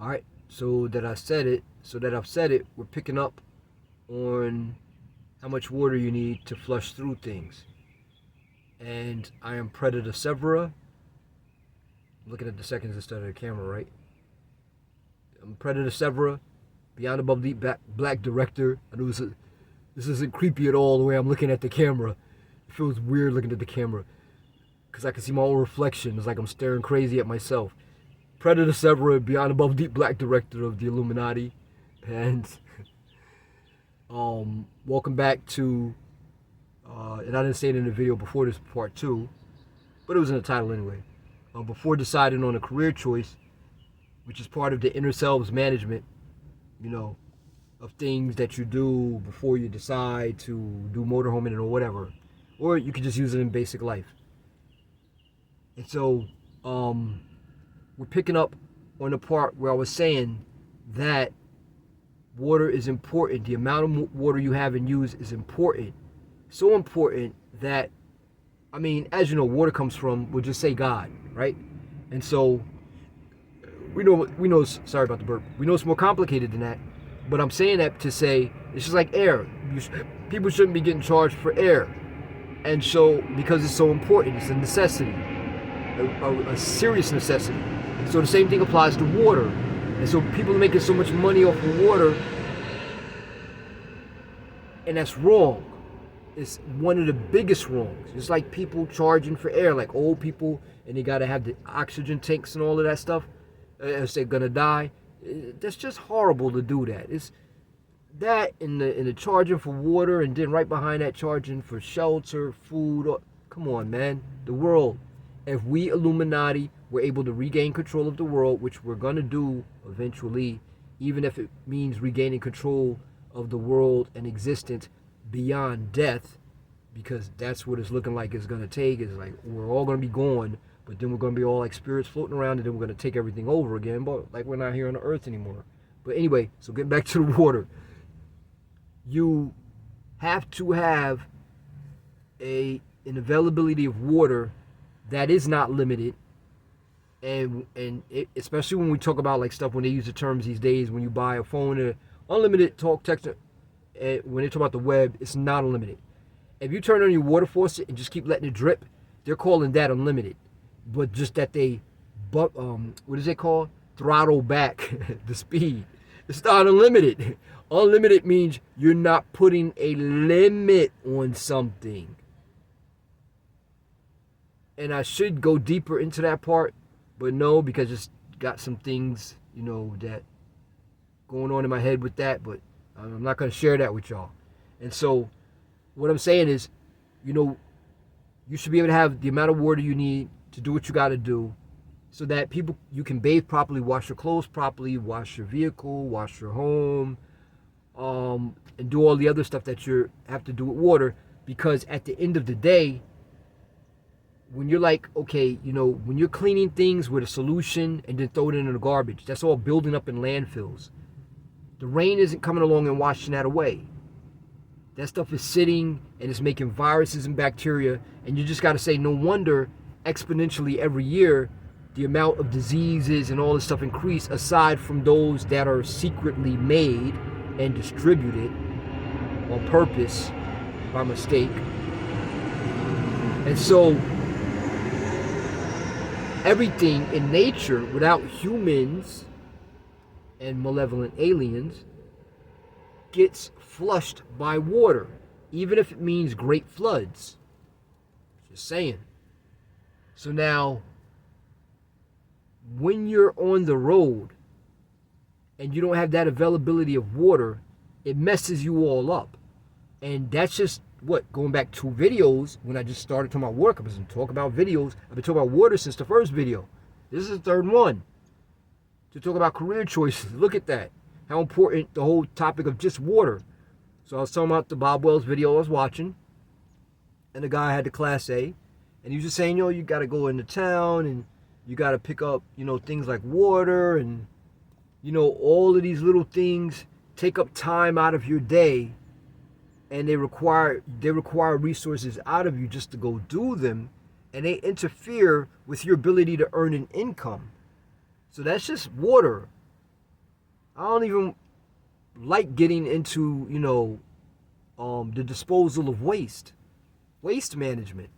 All right. So that I've said it, we're picking up on how much water you need to flush through things. And I am Predada. I'm looking at the seconds instead of the camera, right? I'm Predada, beyond above the black director. I know this isn't creepy at all the way I'm looking at the camera. It feels weird looking at the camera because I can see my own reflection. It's like I'm staring crazy at myself. Predada, beyond above deep black director of the Illuminati, and welcome back to. And I didn't say it in the video before this part 2, but it was in the title anyway. Before deciding on a career choice, which is part of the inner selves management, of things that you do before you decide to do motorhoming or whatever, or you could just use it in basic life. And so, we're picking up on the part where I was saying that water is important. The amount of water you have and use is important. So important that, as you know, water comes from, we'll just say God, right? And so we know, sorry about the burp. We know it's more complicated than that, but I'm saying that to say it's just like air. People shouldn't be getting charged for air. And so, because it's so important, it's a necessity, a serious necessity. So the same thing applies to water. And so people are making so much money off of water, and that's wrong. It's one of the biggest wrongs. It's like people charging for air, like old people, and they gotta have the oxygen tanks and all of that stuff, as they're gonna die. That's just horrible to do that. It's that in the charging for water, and then right behind that charging for shelter, food. Come on, man. The world. If we Illuminati were able to regain control of the world, which we're gonna do eventually, even if it means regaining control of the world and existence beyond death, because that's what it's looking like it's gonna take. Is like we're all gonna be gone, but then we're gonna be all like spirits floating around, and then we're gonna take everything over again. But like we're not here on the earth anymore. But anyway, so getting back to the water, you have to have an availability of water that is not limited, and especially when we talk about like stuff when they use the terms these days, when you buy a phone, unlimited talk, text. When they talk about the web, it's not unlimited. If you turn on your water faucet and just keep letting it drip, they're calling that unlimited. But just that they, what is it called? Throttle back the speed. It's not unlimited. Unlimited means you're not putting a limit on something. And I should go deeper into that part, but no, because it's got some things, that going on in my head with that, but I'm not going to share that with y'all. And so what I'm saying is, you should be able to have the amount of water you need to do what you got to do, so that you can bathe properly, wash your clothes properly, wash your vehicle, wash your home, and do all the other stuff that you have to do with water. Because at the end of the day, when you're like, okay, when you're cleaning things with a solution and then throw it in the garbage, that's all building up in landfills. The rain isn't coming along and washing that away. That stuff is sitting and it's making viruses and bacteria, and you just got to say, no wonder exponentially every year the amount of diseases and all this stuff increase, aside from those that are secretly made and distributed on purpose by mistake. And so everything in nature, without humans and malevolent aliens, gets flushed by water, even if it means great floods. Just saying. So now, when you're on the road and you don't have that availability of water, it messes you all up. And that's just going back to videos, when I just started talking about water, I was talking about videos. I've been talking about water since the first video. This is the third one. To talk about career choices. Look at that. How important the whole topic of just water. So I was talking about the Bob Wells video I was watching. And the guy had the Class A. And he was just saying, you got to go into town and you got to pick up, things like water and, all of these little things take up time out of your day, and they require resources out of you just to go do them, and they interfere with your ability to earn an income. So that's just water. I don't even like getting into, the disposal of waste management.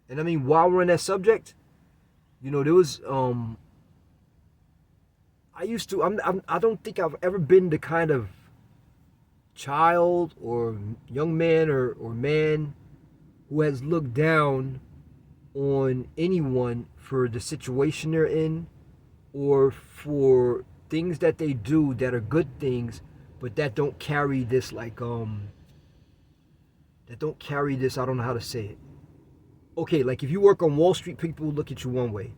And I mean, while we're in that subject, there was I used to. I don't think I've ever been the kind of child or young man or man who has looked down on anyone for the situation they're in or for things that they do that are good things, but that don't carry this that don't carry this. I don't know how to say it. Okay, like if you work on Wall Street, people look at you one way.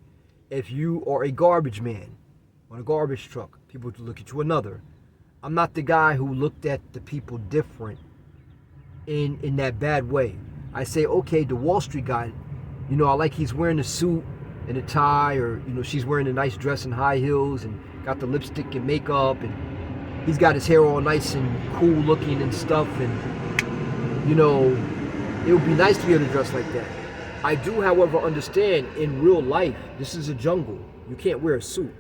If you are a garbage man on a garbage truck, people look at you another. I'm not the guy who looked at the people different in that bad way. I say, okay, the Wall Street guy, I like he's wearing a suit and a tie, or she's wearing a nice dress and high heels and got the lipstick and makeup, and he's got his hair all nice and cool looking and stuff, and it would be nice to be able to dress like that. I do, however, understand in real life, this is a jungle. You can't wear a suit.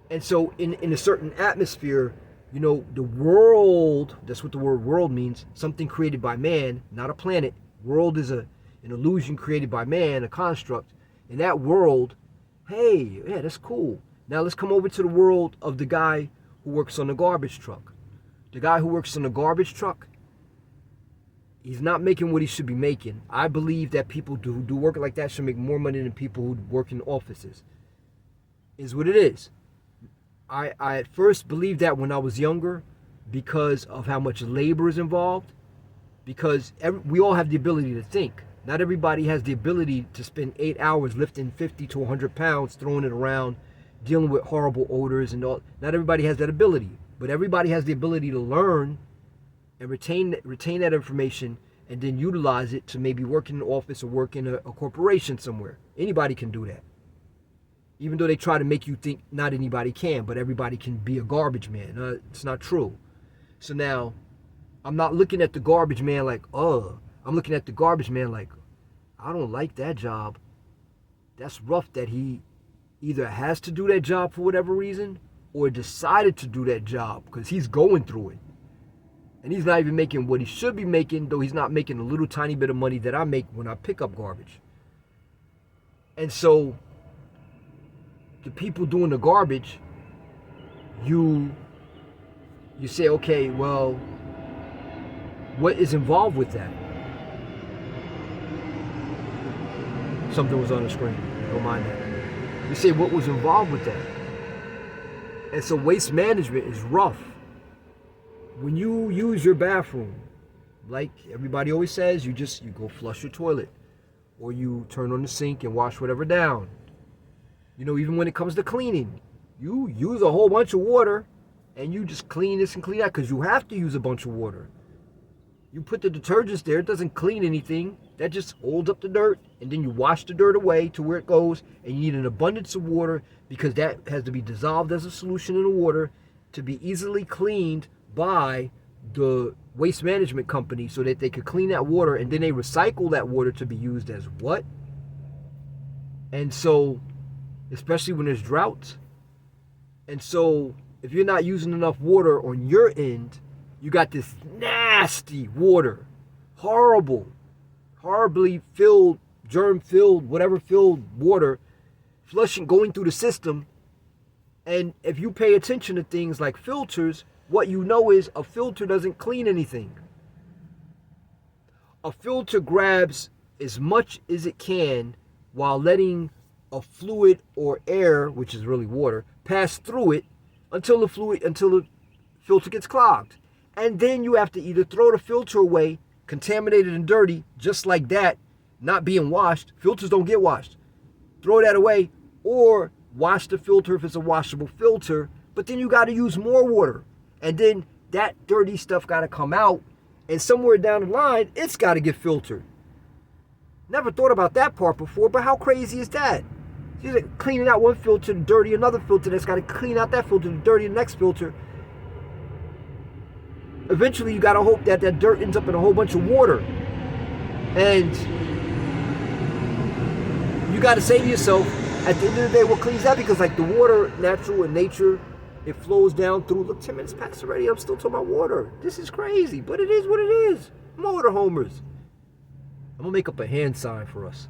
And so in a certain atmosphere, the world, that's what the word world means, something created by man, not a planet. World is an illusion created by man, a construct. In that world, hey, yeah, that's cool. Now let's come over to the world of the guy who works on the garbage truck. The guy who works on the garbage truck, he's not making what he should be making. I believe that people who do work like that should make more money than people who work in offices. Is what it is. I at first believed that when I was younger because of how much labor is involved, because we all have the ability to think. Not everybody has the ability to spend 8 hours lifting 50 to 100 pounds, throwing it around, dealing with horrible odors and all. Not everybody has that ability, but everybody has the ability to learn and retain that information and then utilize it to maybe work in an office or work in a corporation somewhere. Anybody can do that. Even though they try to make you think not anybody can, but everybody can be a garbage man. It's not true. So now, I'm not looking at the garbage man like, I'm looking at the garbage man like, I don't like that job. That's rough that he either has to do that job for whatever reason or decided to do that job because he's going through it. And he's not even making what he should be making, though he's not making a little tiny bit of money that I make when I pick up garbage. And so, the people doing the garbage, you say, okay, well, what is involved with that? Something was on the screen. Don't mind that. You say, what was involved with that? And so waste management is rough. When you use your bathroom, like everybody always says, you go flush your toilet. Or you turn on the sink and wash whatever down. Even when it comes to cleaning, you use a whole bunch of water and you just clean this and clean that because you have to use a bunch of water. You put the detergents there, it doesn't clean anything. That just holds up the dirt, and then you wash the dirt away to where it goes, and you need an abundance of water because that has to be dissolved as a solution in the water to be easily cleaned by the waste management company so that they could clean that water, and then they recycle that water to be used as what? And so, especially when there's droughts. And so, if you're not using enough water on your end, you got this nasty water, horribly filled, germ-filled, whatever-filled water, going through the system. And if you pay attention to things like filters, what you know is a filter doesn't clean anything. A filter grabs as much as it can while letting a fluid or air, which is really water, pass through it until the filter gets clogged. And then you have to either throw the filter away, contaminated and dirty, just like that, not being washed. Filters don't get washed. Throw that away, or wash the filter if it's a washable filter, but then you got to use more water. And then that dirty stuff got to come out, and somewhere down the line, it's got to get filtered. Never thought about that part before, but how crazy is that? She's like cleaning out one filter to dirty another filter that's got to clean out that filter to dirty the next filter. Eventually, you got to hope that dirt ends up in a whole bunch of water. And you got to say to yourself, at the end of the day, what cleans that? Because like the water, natural in nature, It flows down through. Look, 10 minutes past already. I'm still talking about water. This is crazy, but it is what it is. Motor homers. I'm going to make up a hand sign for us.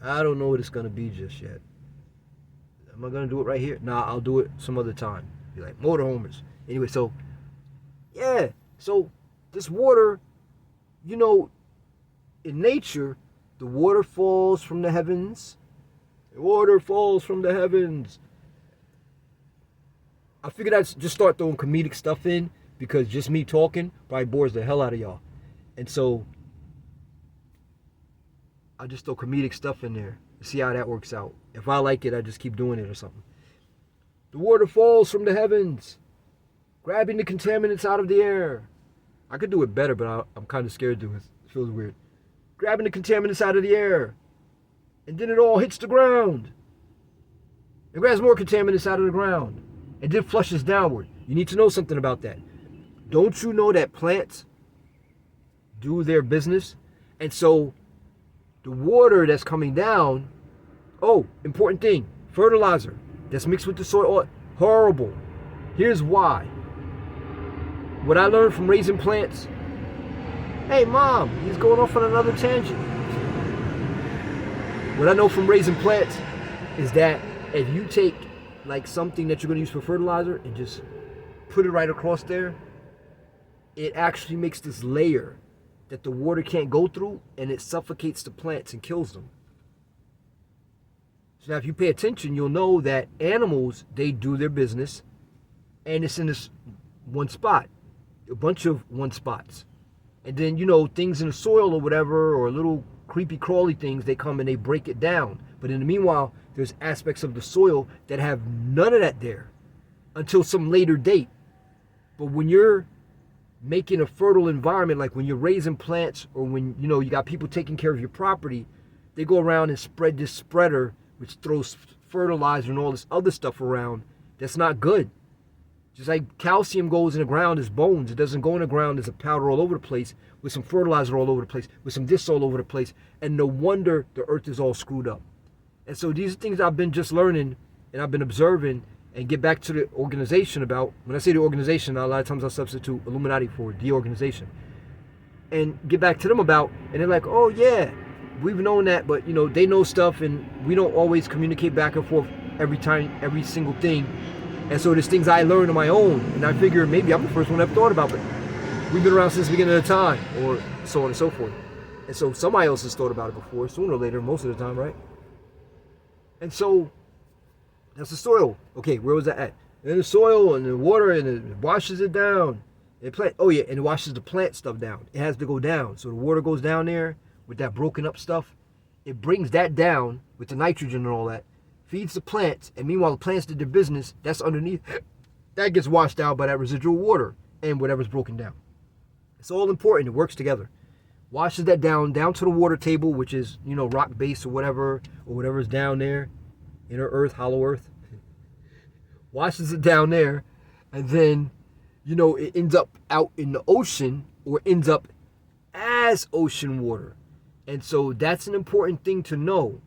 I don't know what it's going to be just yet. Am I going to do it right here? Nah, I'll do it some other time. Be like, motor homers. Anyway, so, yeah. So, this water, you know, in nature, the water falls from the heavens. The water falls from the heavens. I figured I'd just start throwing comedic stuff in because just me talking probably bores the hell out of y'all. And so I just throw comedic stuff in there to see how that works out. If I like it, I just keep doing it or something. The water falls from the heavens, grabbing the contaminants out of the air. I could do it better, but I'm kind of scared to do it. It feels weird. Grabbing the contaminants out of the air. And then it all hits the ground. It grabs more contaminants out of the ground. And then flushes downward. You need to know something about that. Don't you know that plants do their business? And so the water that's coming down, oh, important thing, fertilizer that's mixed with the soil, horrible. Here's why. What I learned from raising plants. Hey, Mom, he's going off on another tangent. What I know from raising plants is that if you take like something that you're going to use for fertilizer and just put it right across there, it actually makes this layer that the water can't go through, and it suffocates the plants and kills them. So now if you pay attention, you'll know that animals, they do their business, and it's in this one spot, a bunch of one spots. And then, you know, things in the soil or whatever, or little creepy crawly things, they come and they break it down. But in the meanwhile, there's aspects of the soil that have none of that there until some later date. But when you're making a fertile environment, like when you're raising plants, or when, you know, you got people taking care of your property, they go around and spread this spreader, which throws fertilizer and all this other stuff around. That's not good. Just like calcium goes in the ground as bones. It doesn't go in the ground as a powder all over the place, with some fertilizer all over the place, with some this all over the place. And no wonder the earth is all screwed up. And so these are things I've been just learning and I've been observing, and get back to the organization about. When I say the organization, a lot of times I'll substitute Illuminati for the organization. And get back to them about, and they're like, oh yeah, we've known that, but you know, they know stuff and we don't always communicate back and forth every time, every single thing. And so there's things I learned on my own, and I figure maybe I'm the first one I've thought about, but we've been around since the beginning of the time, or so on and so forth. And so somebody else has thought about it before, sooner or later, most of the time, right? And so that's the soil. Okay, where was that at? In the soil and the water, and it washes it down. And it washes the plant stuff down. It has to go down. So the water goes down there with that broken up stuff. It brings that down with the nitrogen and all that. Feeds the plants, and meanwhile the plants did their business. That's underneath. That gets washed out by that residual water and whatever's broken down. It's all important. It works together. Washes that down to the water table, which is, you know, rock base or whatever's down there, inner earth, hollow earth. Washes it down there, and then, you know, it ends up out in the ocean, or ends up as ocean water. And so that's an important thing to know.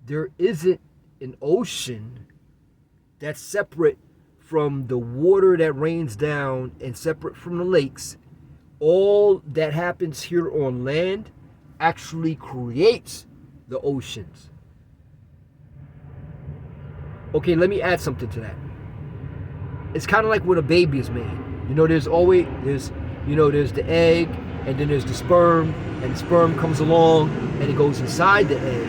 There isn't an ocean that's separate from the water that rains down and separate from the lakes. All that happens here on land actually creates the oceans. Okay, let me add something to that. It's kind of like when a baby is made. You know, there's the egg, and then there's the sperm, and the sperm comes along and it goes inside the egg,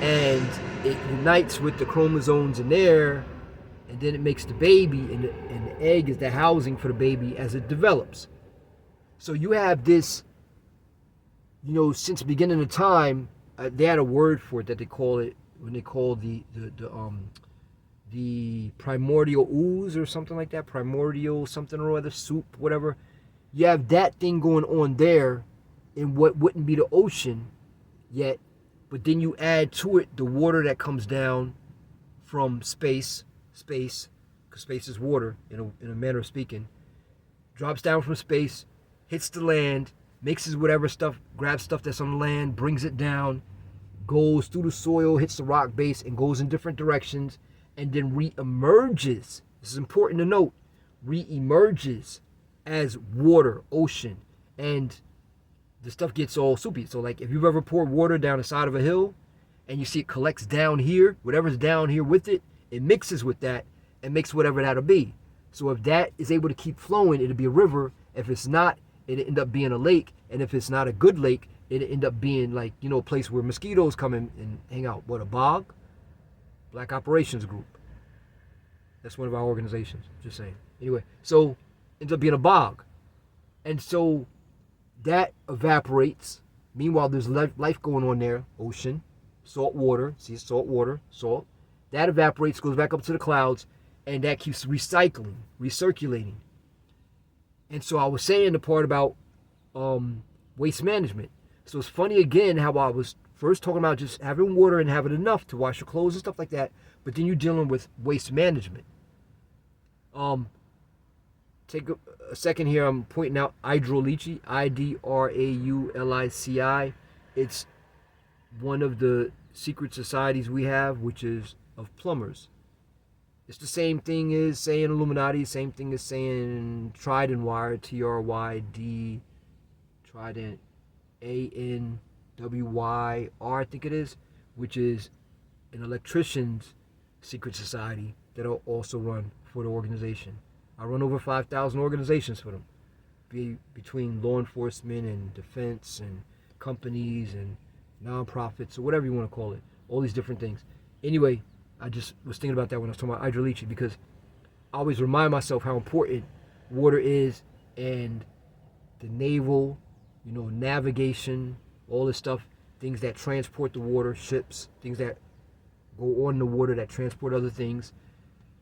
and it unites with the chromosomes in there, and then it makes the baby, and the egg is the housing for the baby as it develops. So you have this, you know, since the beginning of time, they had a word for it that they call it, when they call the primordial ooze or something like that, primordial something or other, soup, whatever. You have that thing going on there in what wouldn't be the ocean yet, but then you add to it the water that comes down from space, because space is water in a manner of speaking, drops down from space, hits the land, mixes whatever stuff, grabs stuff that's on the land, brings it down, goes through the soil, hits the rock base, and goes in different directions, and then re-emerges. This is important to note. Re-emerges as water, ocean, and the stuff gets all soupy. So like if you've ever poured water down the side of a hill and you see it collects down here, whatever's down here with it, it mixes with that and makes whatever that'll be. So if that is able to keep flowing, it'll be a river. If it's not, it'll end up being a lake. And if it's not a good lake, it'll end up being like, a place where mosquitoes come in and hang out. What, a bog? Black Operations Group. That's one of our organizations, just saying. Anyway, so ends up being a bog. And so that evaporates. Meanwhile, there's life going on there. Ocean, salt water. See, salt water, salt. That evaporates, goes back up to the clouds, and that keeps recycling, recirculating. And so I was saying the part about waste management. So it's funny again how I was first talking about just having water and having enough to wash your clothes and stuff like that, but then you're dealing with waste management. Take a second here. I'm pointing out Idraulici, Idraulici. It's one of the secret societies we have, which is of plumbers. It's the same thing as saying Illuminati, same thing as saying Trident Wire, TRYD, Trident, ANWYR, I think it is, which is an electrician's secret society that will also run for the organization. I run over 5,000 organizations for them, between law enforcement and defense and companies and nonprofits or whatever you want to call it, all these different things. Anyway, I just was thinking about that when I was talking about Idraulici, because I always remind myself how important water is, and the naval, navigation, all this stuff, things that transport the water, ships, things that go on the water that transport other things,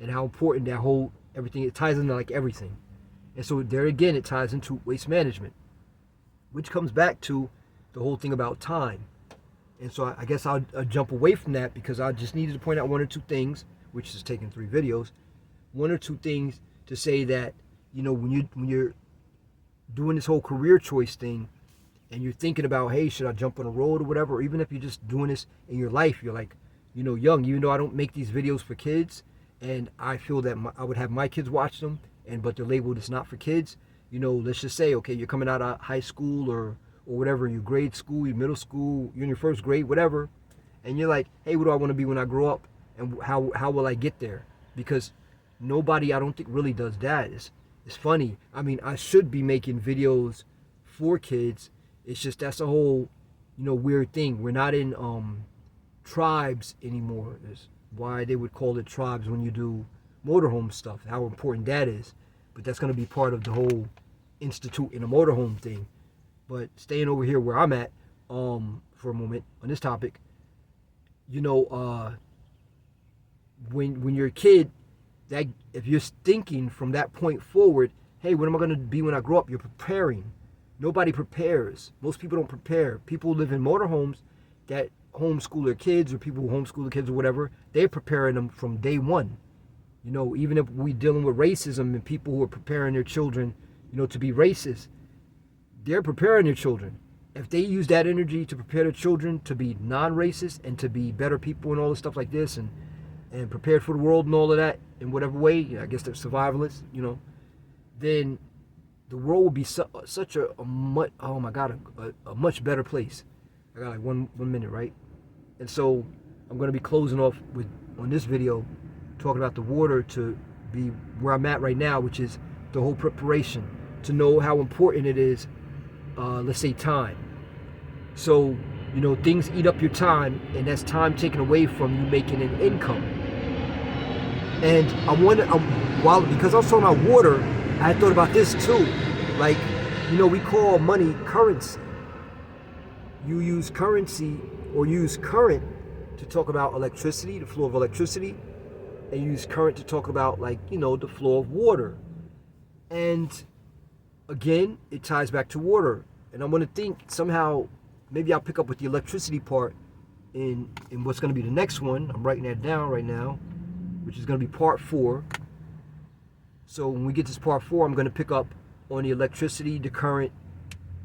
and how important that whole everything, it ties into like everything. And so there again, it ties into waste management, which comes back to the whole thing about time. And so I guess I'll jump away from that, because I just needed to point out one or two things, which is taking 3 videos, one or two things to say that, when you're doing this whole career choice thing, and you're thinking about, hey, should I jump on a road or whatever, or even if you're just doing this in your life, you're like, young, even though I don't make these videos for kids, and I feel that I would have my kids watch them, but they're labeled it's not for kids. Let's just say, okay, you're coming out of high school or whatever, your grade school, your middle school, you're in your first grade, whatever, and you're like, hey, what do I want to be when I grow up, and how will I get there? Because nobody, I don't think, really does that. It's funny. I mean, I should be making videos for kids. It's just that's a whole, weird thing. We're not in tribes anymore. That's why they would call it tribes when you do motorhome stuff, how important that is. But that's going to be part of the whole institute in a motorhome thing. But staying over here where I'm at for a moment on this topic, when you're a kid, that if you're thinking from that point forward, hey, what am I going to be when I grow up? You're preparing. Nobody prepares. Most people don't prepare. People who live in motorhomes that homeschool their kids, or people who homeschool their kids or whatever, they're preparing them from day one. Even if we're dealing with racism and people who are preparing their children, to be racist, they're preparing their children. If they use that energy to prepare their children to be non-racist and to be better people and all this stuff like this, and prepared for the world and all of that in whatever way, I guess they're survivalists, then the world will be such a much better place. I got like one minute, right? And so I'm going to be closing off on this video talking about the water to be where I'm at right now, which is the whole preparation, to know how important it is, let's say time. So, things eat up your time, and that's time taken away from you making an income. And because I was talking about water, I thought about this too. Like, we call money currency. You use currency or use current to talk about electricity, the flow of electricity, and use current to talk about, the flow of water. And again, it ties back to water. And I'm going to think somehow, maybe I'll pick up with the electricity part in what's going to be the next one. I'm writing that down right now, which is going to be part 4. So when we get to this part 4, I'm going to pick up on the electricity, the current,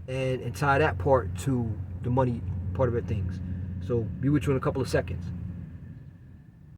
and tie that part to the money part of it things. So be with you in a couple of seconds.